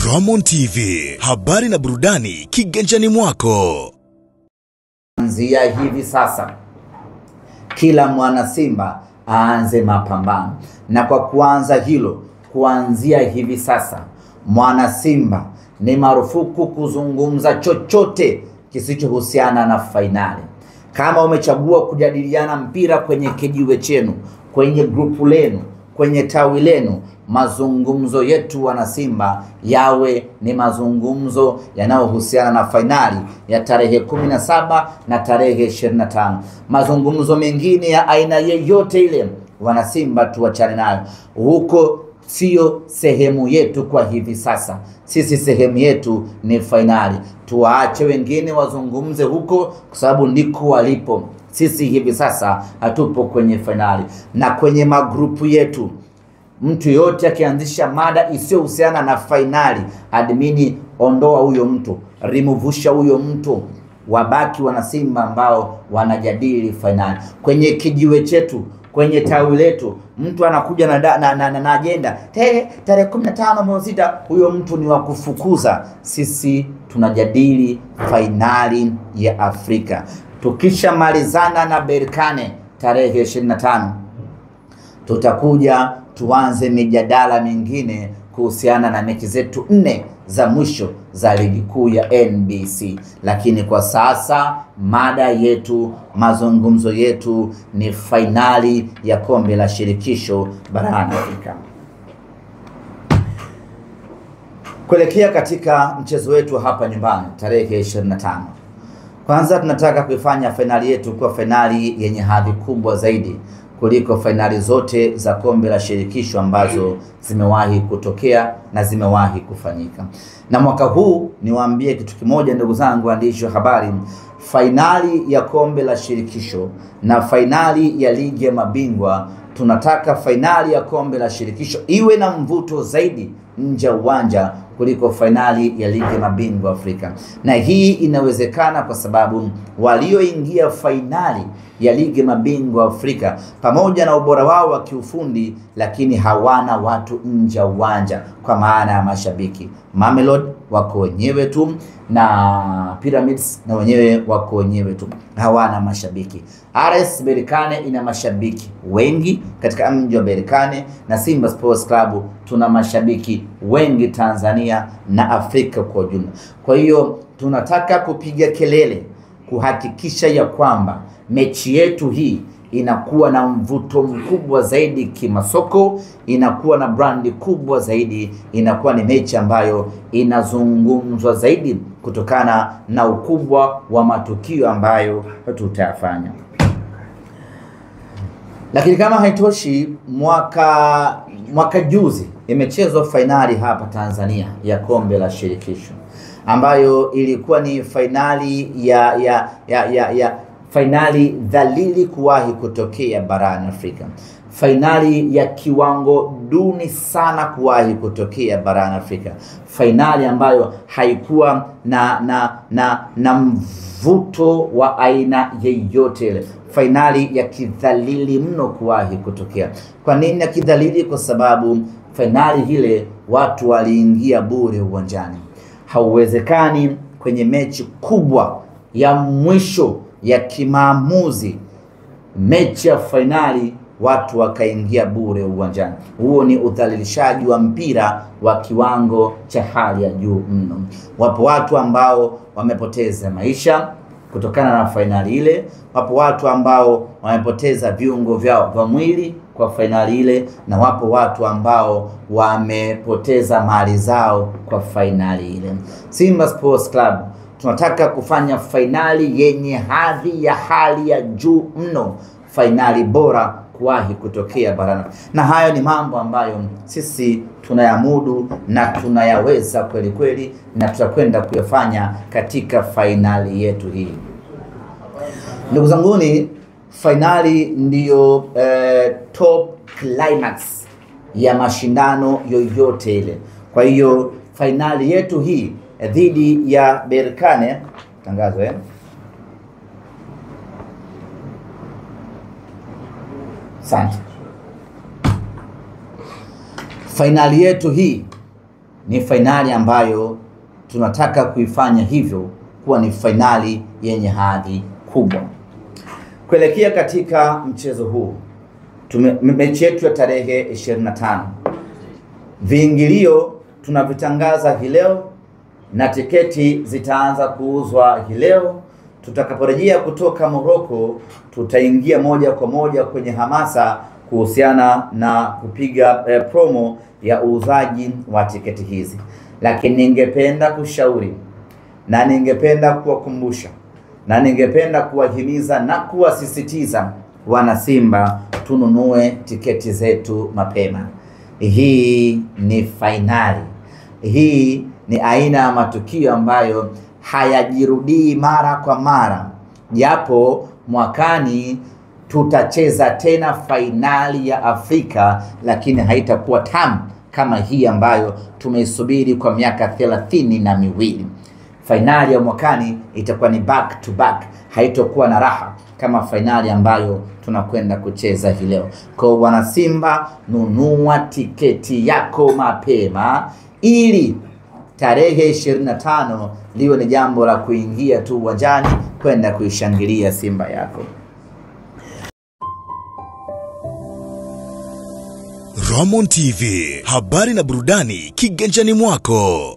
Ramon TV, habari na burudani kiganjani mwako. Kuanzia hivi sasa, kila mwana Simba aanze mapambano. Na kwa kuanza hilo, kuanzia hivi sasa, mwana Simba ni marufuku kuzungumza chochote kisichohusiana na fainali. Kama umechagua kujadiliana mpira kwenye kijiwe chenu, kwenye grupu lenu, kwenye tawi lenu, mazungumzo yetu wana Simba yawe ni mazungumzo yanayohusiana na fainali ya tarehe 17 na tarehe 25. Mazungumzo mengine ya aina yeyote ile, wana Simba tuachane nayo. Huko sio sehemu yetu kwa hivi sasa. Sisi sehemu yetu ni fainali. Tuwaache wengine wazungumze huko kwa sababu ndiko walipo. Sisi hivi sasa hatupo kwenye fainali. Na kwenye magrupu yetu, mtu yote akianzisha mada isiyohusiana na fainali, admini ondoa huyo mtu, removusha huyo mtu. Wabaki wana Simba ambao wanajadili fainali. Kwenye kijiwe chetu, kwenye tawi letu, mtu anakuja na agenda tarehe 15 mwezi 6, huyo mtu ni wa kufukuza. Sisi tunajadili fainali ya Afrika. Tukisha malizana na Berkane tarehe 25, tutakuja tuanze mijadala mingine kuhusiana na mechi zetu 4 za mwisho za ligi kuu ya NBC. Lakini kwa sasa mada yetu, mazungumzo yetu ni fainali ya kombe la shirikisho barani Afrika. Kuelekea katika mchezo wetu hapa nyumbani tarehe 25, kwanza tunataka kuifanya fainali yetu kuwa fainali yenye hadhi kubwa zaidi kuliko fainali zote za kombe la shirikisho ambazo zimewahi kutokea na zimewahi kufanyika. Na mwaka huu niwaambie kitu kimoja, ndugu zangu waandishi wa habari, fainali ya kombe la shirikisho na fainali ya ligi ya mabingwa, tunataka fainali ya kombe la shirikisho iwe na mvuto zaidi nje ya uwanja kuliko fainali ya ligi ya mabingwa Afrika. Na hii inawezekana kwa sababu walioingia fainali ya ligi ya mabingwa Afrika, pamoja na ubora wao wa kiufundi, lakini hawana watu nje ya uwanja, kwa maana ya mashabiki. Mamelodi wako wenyewe tu, na Pyramids na wenyewe wako wenyewe tu, hawana mashabiki. RS Berkane ina mashabiki wengi katika mji wa Berkane, na Simba Sports Club tuna mashabiki wengi Tanzania na Afrika kwa ujumla. Kwa hiyo tunataka kupiga kelele kuhakikisha ya kwamba mechi yetu hii inakuwa na mvuto mkubwa zaidi kimasoko, inakuwa na brandi kubwa zaidi, inakuwa ni mechi ambayo inazungumzwa zaidi kutokana na ukubwa wa matukio ambayo tutayafanya. Lakini kama haitoshi, mwaka juzi imechezwa fainali hapa Tanzania ya kombe la shirikisho, ambayo ilikuwa ni fainali ya fainali dhalili kuwahi kutokea barani Afrika. Fainali ya kiwango duni sana kuwahi kutokea barani Afrika. Fainali ambayo haikuwa na mvuto wa aina yeyote ile. Fainali ya kidhalili mno kuwahi kutokea. Kwa nini ya kidhalili? Kwa sababu fainali ile watu waliingia bure uwanjani. Hauwezekani kwenye mechi kubwa ya mwisho ya kimaamuzi, mechi ya fainali, watu wakaingia bure uwanjani. Huo ni udhalilishaji wa mpira wa kiwango cha hali ya juu mno. Wapo watu ambao wamepoteza maisha kutokana na fainali ile. Wapo watu ambao wamepoteza viungo vyao vya mwili kwa fainali ile, na wapo watu ambao wamepoteza mali zao kwa fainali ile. Simba Sports Club tunataka kufanya fainali yenye hadhi ya hali ya juu mno, fainali bora kuwahi kutokea barani. Na hayo ni mambo ambayo sisi tunayamudu na tunayaweza kweli kweli, na tutakwenda kuyafanya katika fainali yetu hii. Ndugu zanguni, fainali ndiyo top climax ya mashindano yoyote ile. Kwa hiyo fainali yetu hii dhidi ya Berkane, tangazo asante. Fainali yetu hii ni fainali ambayo tunataka kuifanya hivyo kuwa ni fainali yenye hadhi kubwa. Kuelekea katika mchezo huu, mechi yetu ya tarehe 25, viingilio tunavitangaza hii leo na tiketi zitaanza kuuzwa hii leo. Tutakaporejea kutoka Morocco, tutaingia moja kwa moja kwenye hamasa kuhusiana na kupiga promo ya uuzaji wa tiketi hizi. Lakini ningependa kushauri na ningependa kuwakumbusha na ningependa kuwahimiza na kuwasisitiza wana Simba tununue tiketi zetu mapema. Hii ni fainali. Hii ni aina ya matukio ambayo hayajirudii mara kwa mara. Japo mwakani tutacheza tena fainali ya Afrika, lakini haitakuwa tamu kama hii ambayo tumeisubiri kwa miaka 32. Fainali ya mwakani itakuwa ni back to back, haitakuwa na raha kama fainali ambayo tunakwenda kucheza hii leo. Kwa wana Simba, nunua tiketi yako mapema ili tarehe 25 liwe ni jambo la kuingia tu uwanjani kwenda kuishangilia Simba yako. Ramon TV, habari na burudani kiganjani mwako.